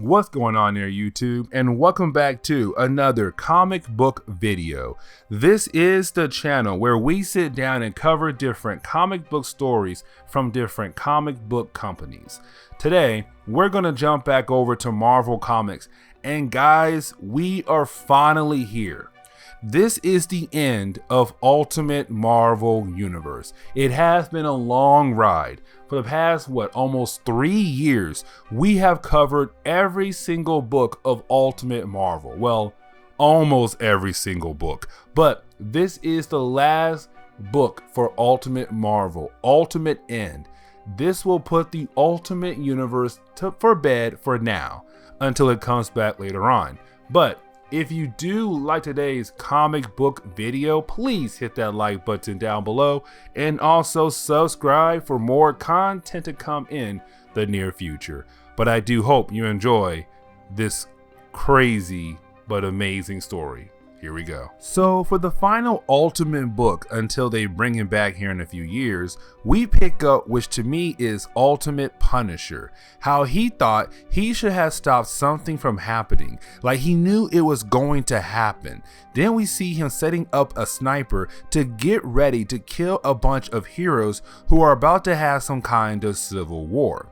What's going on there, YouTube? And welcome back to another comic book video. This is the channel where we sit down and cover different comic book stories from different comic book companies. Today, we're going to jump back over to Marvel Comics. And guys, we are finally here. This is the end of Ultimate Marvel Universe. It has been a long ride. For the past, almost 3 years, we have covered every single book of Ultimate Marvel. Well, almost every single book. But this is the last book for Ultimate Marvel, Ultimate End. This will put the Ultimate Universe for bed for now, until it comes back later on. But if you do like today's comic book video, please hit that like button down below and also subscribe for more content to come in the near future. But I do hope you enjoy this crazy but amazing story. Here we go. So for the final Ultimate book, until they bring him back here in a few years, we pick up, which to me is Ultimate Punisher. How he thought he should have stopped something from happening, like he knew it was going to happen. Then we see him setting up a sniper to get ready to kill a bunch of heroes who are about to have some kind of civil war.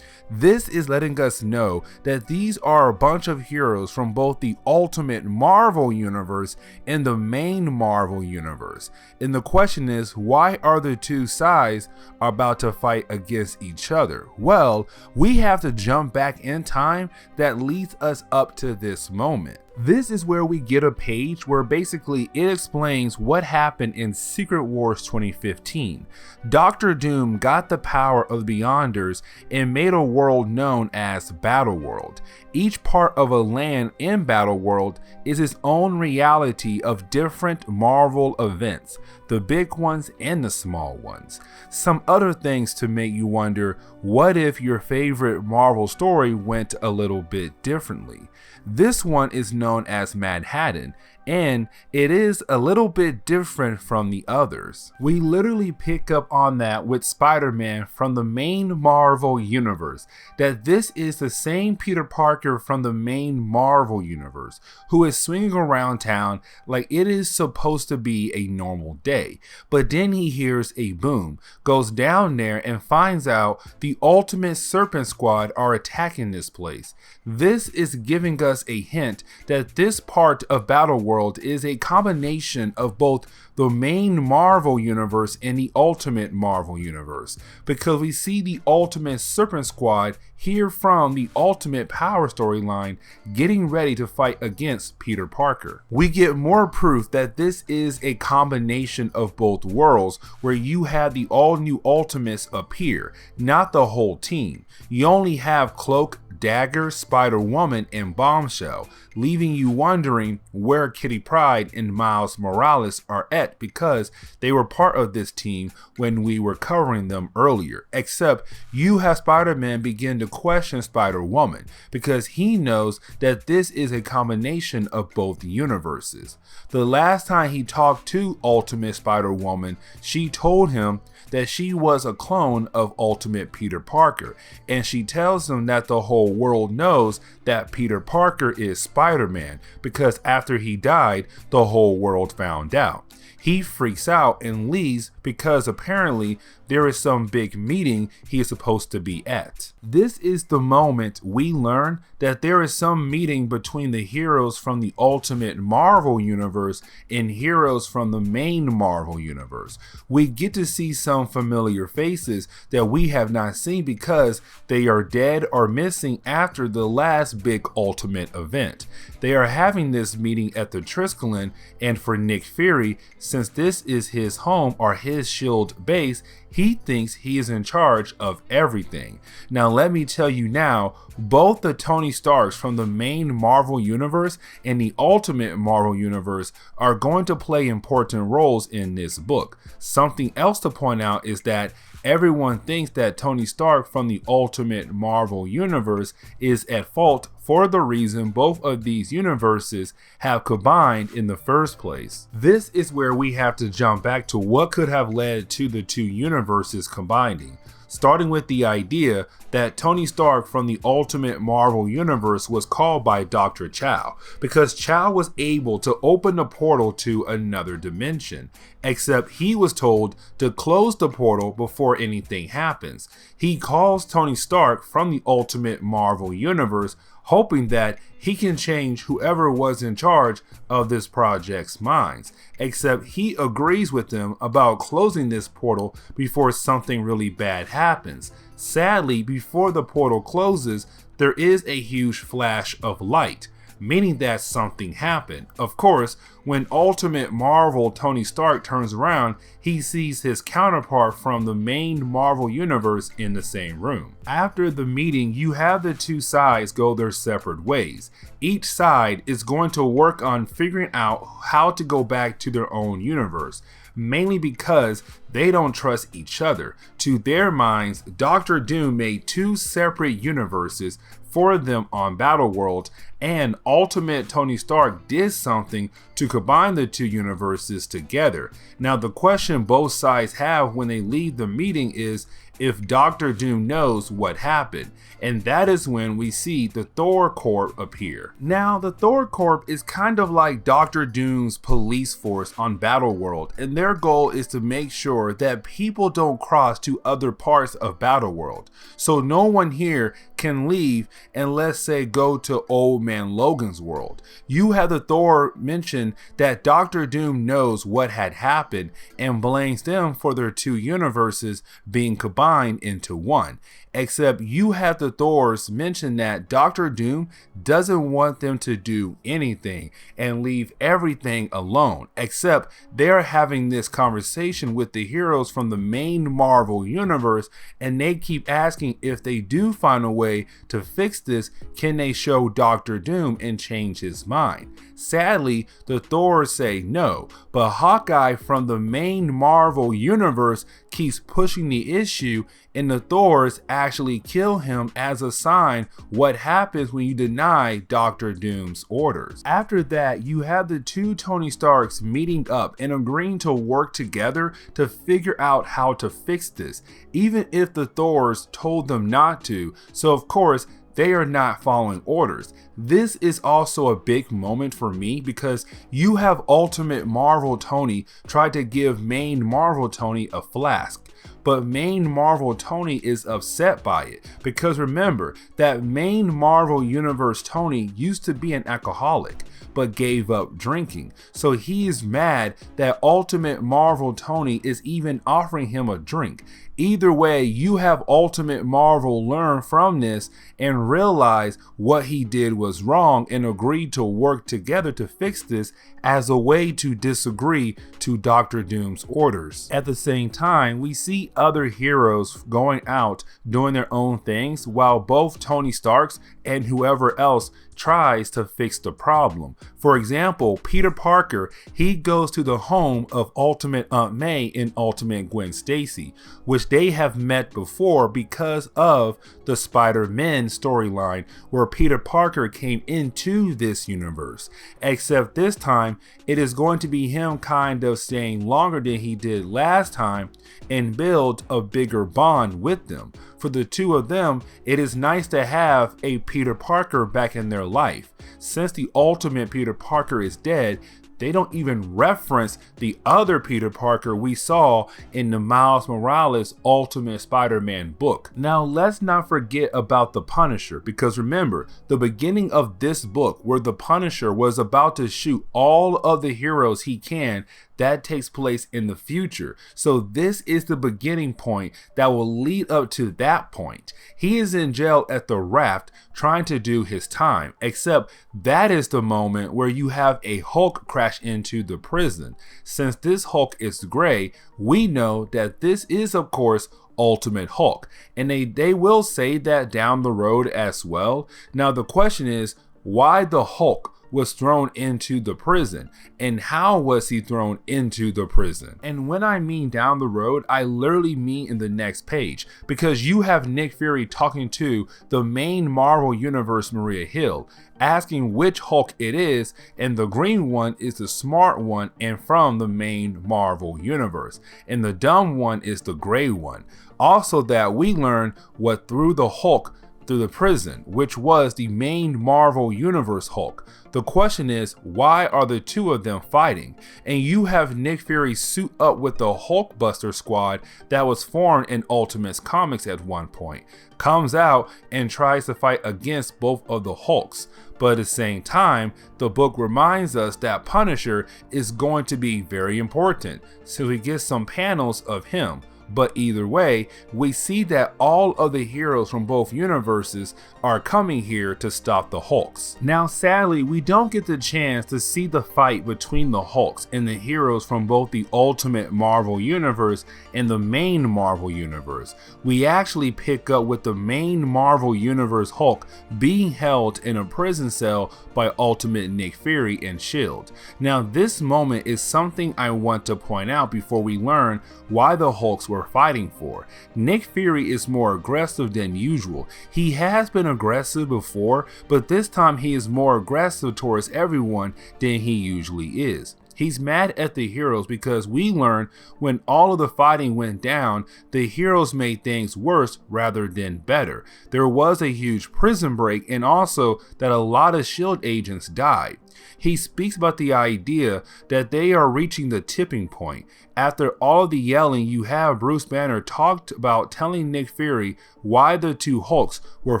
This is letting us know that these are a bunch of heroes from both the Ultimate Marvel Universe and the main Marvel Universe. And the question is, why are the two sides about to fight against each other? Well, we have to jump back in time that leads us up to this moment. This is where we get a page where basically it explains what happened in Secret Wars 2015. Doctor Doom got the power of the Beyonders and made a world known as Battleworld. Each part of a land in Battleworld is its own reality of different Marvel events, the big ones and the small ones. Some other things to make you wonder, what if your favorite Marvel story went a little bit differently? This one is known as Manhattan, and it is a little bit different from the others. We literally pick up on that with Spider-Man from the main Marvel Universe, that this is the same Peter Parker from the main Marvel Universe, who is swinging around town like it is supposed to be a normal day. But then he hears a boom, goes down there and finds out the Ultimate Serpent Squad are attacking this place. This is giving us a hint that this part of Battleworld is a combination of both the main Marvel Universe and the Ultimate Marvel Universe, because we see the Ultimate Serpent Squad here from the Ultimate Power storyline getting ready to fight against Peter Parker. We get more proof that this is a combination of both worlds, where you have the all-new Ultimates appear, not the whole team. You only have Cloak, Dagger, Spider-Woman, and Bombshell, leaving you wondering where Kitty Pryde and Miles Morales are at, because they were part of this team when we were covering them earlier. Except you have Spider-Man begin to question Spider-Woman, because he knows that this is a combination of both universes. The last time he talked to Ultimate Spider-Woman, she told him that she was a clone of Ultimate Peter Parker, and she tells him that the whole world knows that Peter Parker is Spider-Man, because after he died, the whole world found out. He freaks out and leaves because apparently there is some big meeting he is supposed to be at. This is the moment we learn that there is some meeting between the heroes from the Ultimate Marvel Universe and heroes from the main Marvel Universe. We get to see some familiar faces that we have not seen because they are dead or missing after the last big Ultimate event. They are having this meeting at the Triskelion, and for Nick Fury, since this is his home or his SHIELD base, he thinks he is in charge of everything. Now let me tell you now, both the Tony Starks from the main Marvel Universe and the Ultimate Marvel Universe are going to play important roles in this book. Something else to point out is that everyone thinks that Tony Stark from the Ultimate Marvel Universe is at fault for the reason both of these universes have combined in the first place. This is where we have to jump back to what could have led to the two universes combining. starting with the idea that Tony Stark from the Ultimate Marvel Universe was called by Dr. Chow because Chow was able to open the portal to another dimension, except he was told to close the portal before anything happens. He calls Tony Stark from the Ultimate Marvel Universe, hoping that he can change whoever was in charge of this project's minds, except he agrees with them about closing this portal before something really bad happens. Sadly, before the portal closes, there is a huge flash of light, meaning that something happened. Of course, when Ultimate Marvel Tony Stark turns around, he sees his counterpart from the main Marvel universe in the same room. After the meeting, you have the two sides go their separate ways. Each side is going to work on figuring out how to go back to their own universe, mainly because they don't trust each other. To their minds, Doctor Doom made two separate universes for them on Battleworld, and Ultimate Tony Stark did something to combine the two universes together. Now, the question both sides have when they leave the meeting is if Doctor Doom knows what happened, and that is when we see the Thor Corps appear. Now, the Thor Corps is kind of like Doctor Doom's police force on Battleworld, and their goal is to make sure that people don't cross to other parts of Battleworld. So no one here can leave and, let's say, go to Old Man Logan's world. You have the Thor mention that Doctor Doom knows what had happened and blames them for their two universes being combined into one. Except you have the Thors mention that Doctor Doom doesn't want them to do anything and leave everything alone, except they're having this conversation with the heroes from the main Marvel universe, and they keep asking if they do find a way to fix this, can they show Doctor Doom and change his mind? Sadly, the Thors say no, but Hawkeye from the main Marvel universe keeps pushing the issue, and the Thors actually kill him as a sign what happens when you deny Doctor Doom's orders. After that, you have the two Tony Starks meeting up and agreeing to work together to figure out how to fix this, even if the Thors told them not to, so of course they are not following orders. This is also a big moment for me because you have Ultimate Marvel Tony try to give main Marvel Tony a flask. But main Marvel Tony is upset by it because remember that main Marvel Universe Tony used to be an alcoholic but gave up drinking. So he is mad that Ultimate Marvel Tony is even offering him a drink. Either way, you have Ultimate Marvel learn from this and realize what he did was wrong and agree to work together to fix this as a way to disagree to Doctor Doom's orders. At the same time, we see other heroes going out doing their own things while both Tony Starks and whoever else tries to fix the problem. For example, Peter Parker, he goes to the home of Ultimate Aunt May and Ultimate Gwen Stacy, which they have met before because of the Spider-Man storyline where Peter Parker came into this universe. Except this time, it is going to be him kind of staying longer than he did last time and build a bigger bond with them. For the two of them, it is nice to have a Peter Parker back in their life. Since the Ultimate Peter Parker is dead, they don't even reference the other Peter Parker we saw in the Miles Morales Ultimate Spider-Man book. Now, let's not forget about the Punisher, because remember, the beginning of this book where the Punisher was about to shoot all of the heroes he can, that takes place in the future. So this is the beginning point that will lead up to that point. He is in jail at the Raft trying to do his time, except that is the moment where you have a Hulk crash into the prison. Since this Hulk is gray, we know that this is of course Ultimate Hulk, and they will say that down the road as well. Now the question is, why the Hulk was thrown into the prison and how was he thrown into the prison. And when I mean down the road, I literally mean in the next page, because you have Nick Fury talking to the main Marvel Universe Maria Hill, asking which Hulk it is, and the green one is the smart one and from the main Marvel Universe, and the dumb one is the gray one. Also that we learn what threw the Hulk through the prison, which was the main Marvel Universe Hulk. The question is, why are the two of them fighting? And you have Nick Fury suit up with the Hulkbuster squad that was formed in Ultimates Comics at one point, comes out and tries to fight against both of the Hulks. But at the same time, the book reminds us that Punisher is going to be very important, so we get some panels of him. But either way, we see that all of the heroes from both universes are coming here to stop the Hulks. Now sadly, we don't get the chance to see the fight between the Hulks and the heroes from both the Ultimate Marvel Universe and the main Marvel Universe. We actually pick up with the main Marvel Universe Hulk being held in a prison cell by Ultimate Nick Fury and S.H.I.E.L.D. Now this moment is something I want to point out before we learn why the Hulks were fighting for. Nick Fury is more aggressive than usual. He has been aggressive before, but this time he is more aggressive towards everyone than he usually is. He's mad at the heroes because we learn when all of the fighting went down, the heroes made things worse rather than better. There was a huge prison break and also that a lot of S.H.I.E.L.D. agents died. He speaks about the idea that they are reaching the tipping point. After all of the yelling, you have Bruce Banner talked about telling Nick Fury why the two Hulks were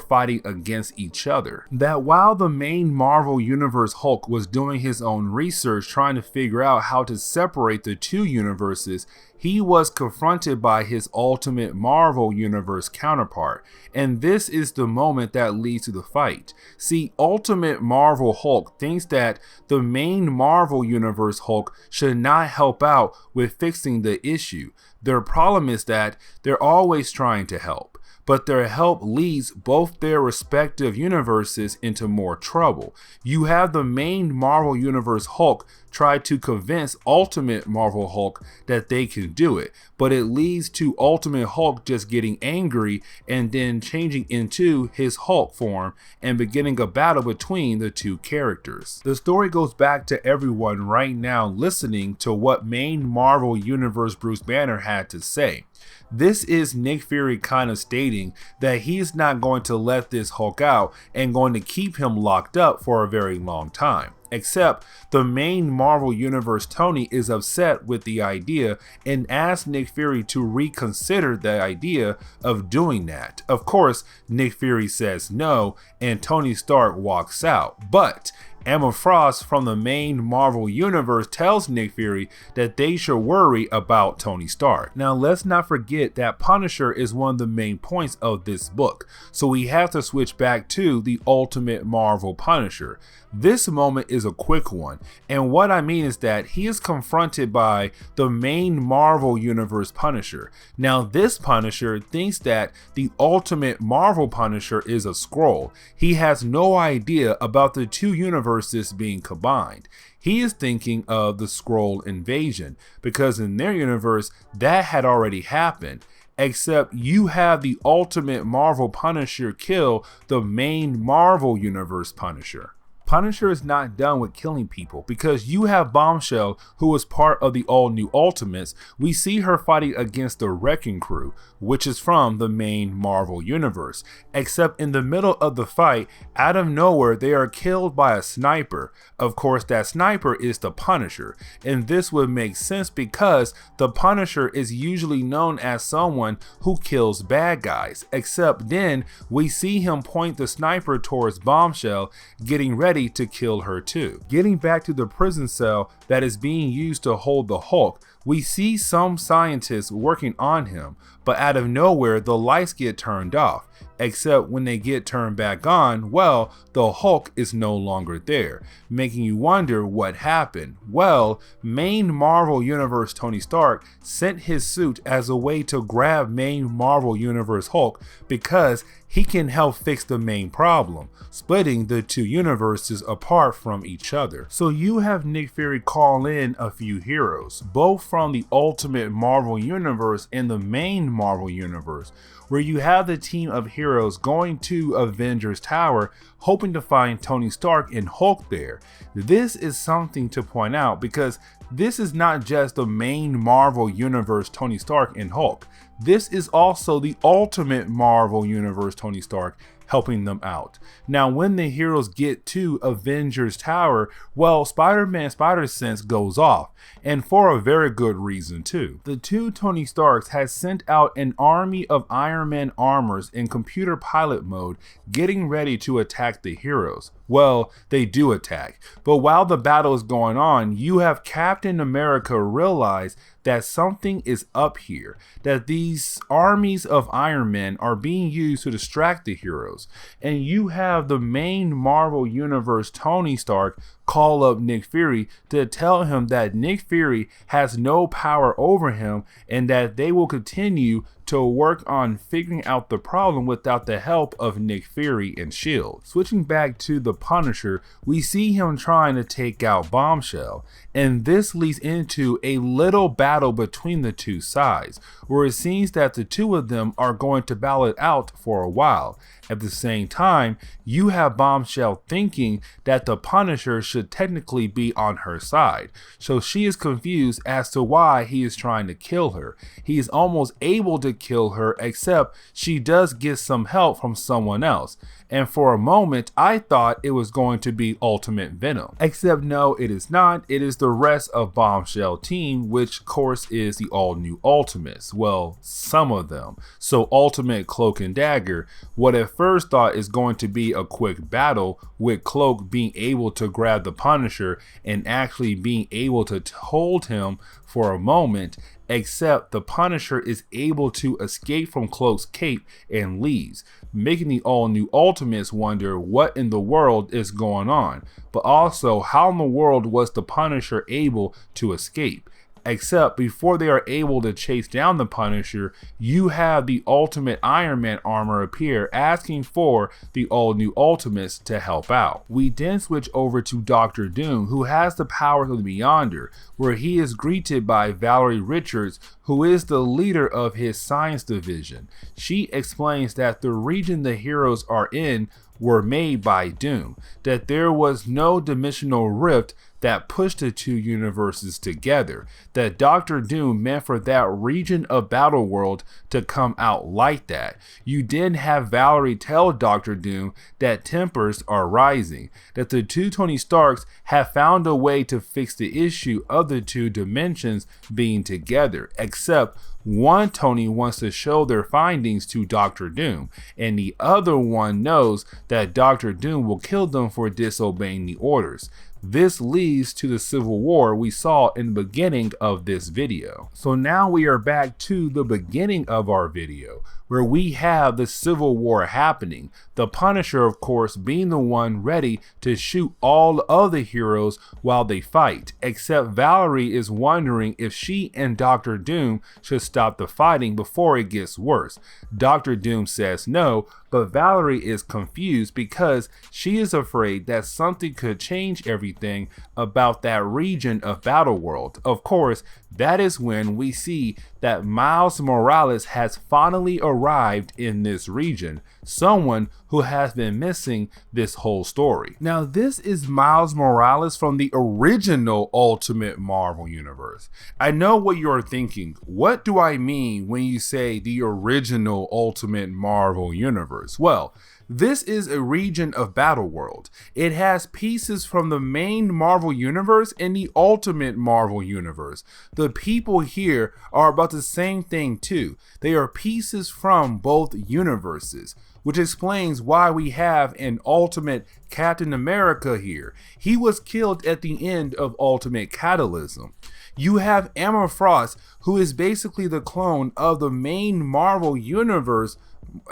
fighting against each other. That while the main Marvel Universe Hulk was doing his own research trying to figure out how to separate the two universes, he was confronted by his Ultimate Marvel Universe counterpart, and this is the moment that leads to the fight. See, Ultimate Marvel Hulk thinks that the main Marvel Universe Hulk should not help out with fixing the issue. Their problem is that they're always trying to help, but their help leads both their respective universes into more trouble. You have the main Marvel Universe Hulk try to convince Ultimate Marvel Hulk that they can do it, but it leads to Ultimate Hulk just getting angry and then changing into his Hulk form and beginning a battle between the two characters. The story goes back to everyone right now listening to what main Marvel Universe Bruce Banner had to say. This is Nick Fury kind of stating that he's not going to let this Hulk out and going to keep him locked up for a very long time. Except the main Marvel Universe Tony is upset with the idea and asks Nick Fury to reconsider the idea of doing that. Of course, Nick Fury says no and Tony Stark walks out. But Emma Frost from the main Marvel Universe tells Nick Fury that they should worry about Tony Stark. Now let's not forget that Punisher is one of the main points of this book, so we have to switch back to the Ultimate Marvel Punisher. This moment is a quick one, and what I mean is that he is confronted by the main Marvel Universe Punisher. Now this Punisher thinks that the Ultimate Marvel Punisher is a Skrull. He has no idea about the two universes being combined. He is thinking of the Skrull invasion, because in their universe that had already happened. Except you have the Ultimate Marvel Punisher kill the main Marvel Universe Punisher. Punisher is not done with killing people, because you have Bombshell, who was part of the all-new Ultimates. We see her fighting against the Wrecking Crew, which is from the main Marvel Universe. Except in the middle of the fight, out of nowhere, they are killed by a sniper. Of course, that sniper is the Punisher, and this would make sense because the Punisher is usually known as someone who kills bad guys. Except then, we see him point the sniper towards Bombshell, getting ready to kill her too. Getting back to the prison cell that is being used to hold the Hulk, We see some scientists working on him, but out of nowhere the lights get turned off. Except when they get turned back on, well, the Hulk is no longer there, making you wonder what happened. Well, main Marvel Universe Tony Stark sent his suit as a way to grab main Marvel Universe Hulk because he can help fix the main problem, splitting the two universes apart from each other. So you have Nick Fury call in a few heroes, both from the Ultimate Marvel Universe and the main Marvel Universe, where you have the team of heroes going to Avengers Tower hoping to find Tony Stark and Hulk there. This is something to point out because this is not just the main Marvel Universe Tony Stark and Hulk. This is also the Ultimate Marvel Universe Tony Stark helping them out. Now, when the heroes get to Avengers Tower, well, Spider-Man's spider sense goes off, and for a very good reason too. The two Tony Starks has sent out an army of Iron Man armors in computer pilot mode, getting ready to attack the heroes. Well, they do attack, but while the battle is going on, you have Captain America realize that something is up here, that these armies of Iron Men are being used to distract the heroes, and you have the main Marvel Universe Tony Stark call up Nick Fury to tell him that Nick Fury has no power over him and that they will continue to work on figuring out the problem without the help of Nick Fury and S.H.I.E.L.D. Switching back to the Punisher, we see him trying to take out Bombshell, and this leads into a little battle between the two sides, where it seems that the two of them are going to battle it out for a while. At the same time, you have Bombshell thinking that the Punisher should technically be on her side, so she is confused as to why he is trying to kill her. He is almost able to kill her, except she does get some help from someone else, and for a moment I thought it was going to be Ultimate Venom, except no, it is not. It is the rest of Bombshell team, which of course is the all new Ultimates. Well, some of them. So Ultimate Cloak and Dagger, what at first thought is going to be a quick battle with Cloak being able to grab the Punisher and actually being able to hold him for a moment, except the Punisher is able to escape from Cloak's cape and leaves, making the all-new Ultimates wonder what in the world is going on, but also how in the world was the Punisher able to escape. Except before they are able to chase down the Punisher, you have the Ultimate Iron Man armor appear asking for the all-new Ultimates to help out. We then switch over to Doctor Doom, who has the powers of the Beyonder, where he is greeted by Valerie Richards, who is the leader of his science division. She explains that the region the heroes are in were made by Doom, that there was no dimensional rift that pushed the two universes together, that Doctor Doom meant for that region of Battleworld to come out like that. You then have Valerie tell Doctor Doom that tempers are rising, that the two Tony Starks have found a way to fix the issue of the two dimensions being together, except one Tony wants to show their findings to Doctor Doom, and the other one knows that Doctor Doom will kill them for disobeying the orders. This leads to the civil war we saw in the beginning of this video. So now we are back to the beginning of our video, where we have the civil war happening. The Punisher, of course, being the one ready to shoot all other heroes while they fight, except Valerie is wondering if she and Doctor Doom should stop the fighting before it gets worse. Doctor Doom says no, but Valerie is confused because she is afraid that something could change everything about that region of Battleworld. Of course, that is when we see that Miles Morales has finally arrived in this region, someone who has been missing this whole story. Now, this is Miles Morales from the original Ultimate Marvel Universe. I know what you're thinking. What do I mean when you say the original Ultimate Marvel Universe? Well, this is a region of Battleworld. It has pieces from the main Marvel Universe and the Ultimate Marvel Universe. The people here are about the same thing too. They are pieces from both universes, which explains why we have an Ultimate Captain America here. He was killed at the end of Ultimate Catalysm. You have Emma Frost, who is basically the clone of the main Marvel Universe.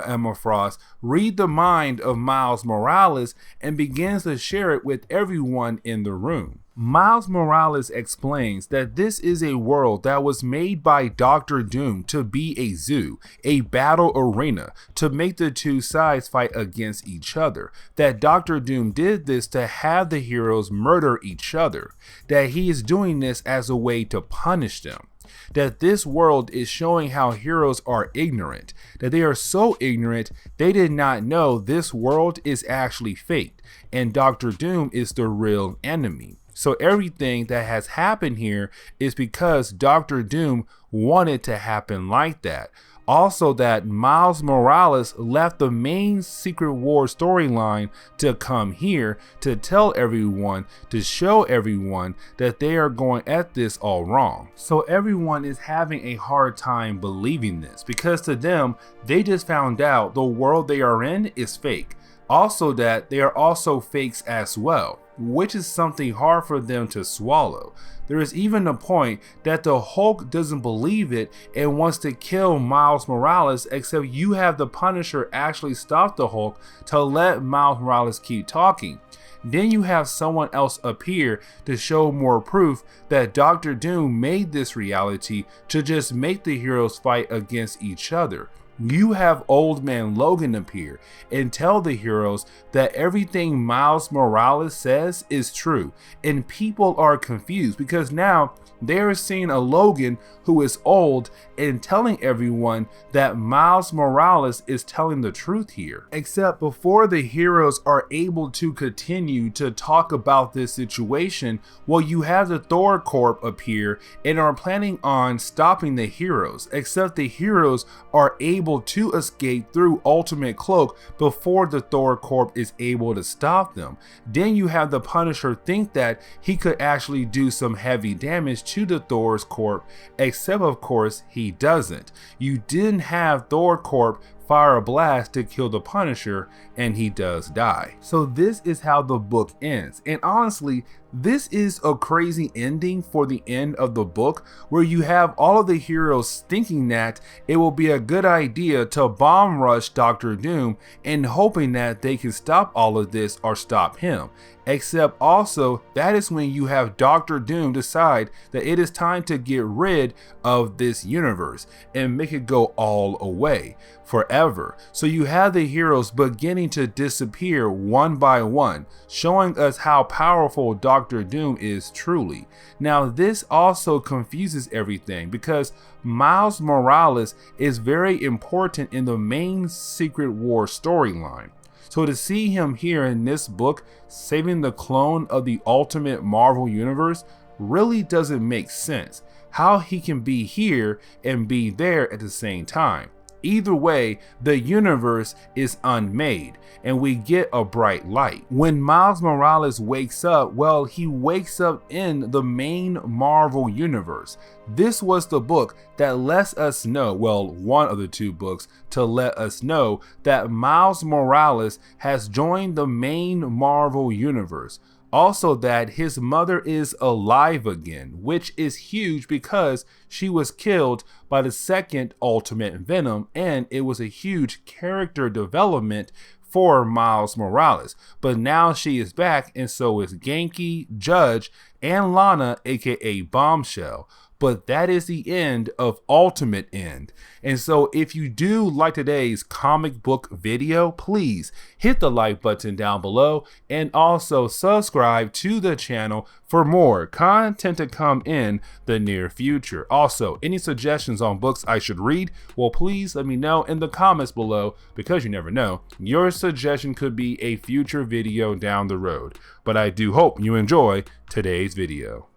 Emma Frost read the mind of Miles Morales and begins to share it with everyone in the room. Miles Morales explains that this is a world that was made by Doctor Doom to be a zoo, a battle arena, to make the two sides fight against each other, that Doctor Doom did this to have the heroes murder each other, that he is doing this as a way to punish them. That this world is showing how heroes are ignorant, that they are so ignorant they did not know this world is actually fake, and Doctor Doom is the real enemy. So everything that has happened here is because Doctor Doom wanted to happen like that. Also that Miles Morales left the main Secret War storyline to come here to tell everyone, to show everyone that they are going at this all wrong. So everyone is having a hard time believing this because to them, they just found out the world they are in is fake. Also that they are also fakes as well, which is something hard for them to swallow. There is even a point that the Hulk doesn't believe it and wants to kill Miles Morales, except you have the Punisher actually stop the Hulk to let Miles Morales keep talking. Then you have someone else appear to show more proof that Doctor Doom made this reality to just make the heroes fight against each other. You have Old Man Logan appear and tell the heroes that everything Miles Morales says is true, and people are confused because now they are seeing a Logan who is old and telling everyone that Miles Morales is telling the truth here. Except before the heroes are able to continue to talk about this situation, well, you have the Thor Corp appear and are planning on stopping the heroes, except the heroes are able to escape through Ultimate Cloak before the Thor Corp is able to stop them. Then you have the Punisher think that he could actually do some heavy damage to the Thor's Corp, except of course he doesn't. You didn't have Thor Corp fire a blast to kill the Punisher, and he does die. So this is how the book ends, and honestly, this is a crazy ending for the end of the book, where you have all of the heroes thinking that it will be a good idea to bomb rush Doctor Doom and hoping that they can stop all of this or stop him. Except also, that is when you have Doctor Doom decide that it is time to get rid of this universe and make it go all away forever. So you have the heroes beginning to disappear one by one, showing us how powerful Doctor Doom is truly. Now this also confuses everything because Miles Morales is very important in the main Secret War storyline. So to see him here in this book saving the clone of the Ultimate Marvel Universe really doesn't make sense. How he can be here and be there at the same time. Either way, the universe is unmade and we get a bright light. When Miles Morales wakes up, well, he wakes up in the main Marvel Universe. This was the book that lets us know, well, one of the two books to let us know that Miles Morales has joined the main Marvel Universe. Also that his mother is alive again, which is huge because she was killed by the second Ultimate Venom, and it was a huge character development for Miles Morales. But now she is back, and so is Genki, Judge, and Lana, aka Bombshell. But that is the end of Ultimate End. And so if you do like today's comic book video, please hit the like button down below and also subscribe to the channel for more content to come in the near future. Also, any suggestions on books I should read, well, please let me know in the comments below, because you never know, your suggestion could be a future video down the road. But I do hope you enjoy today's video.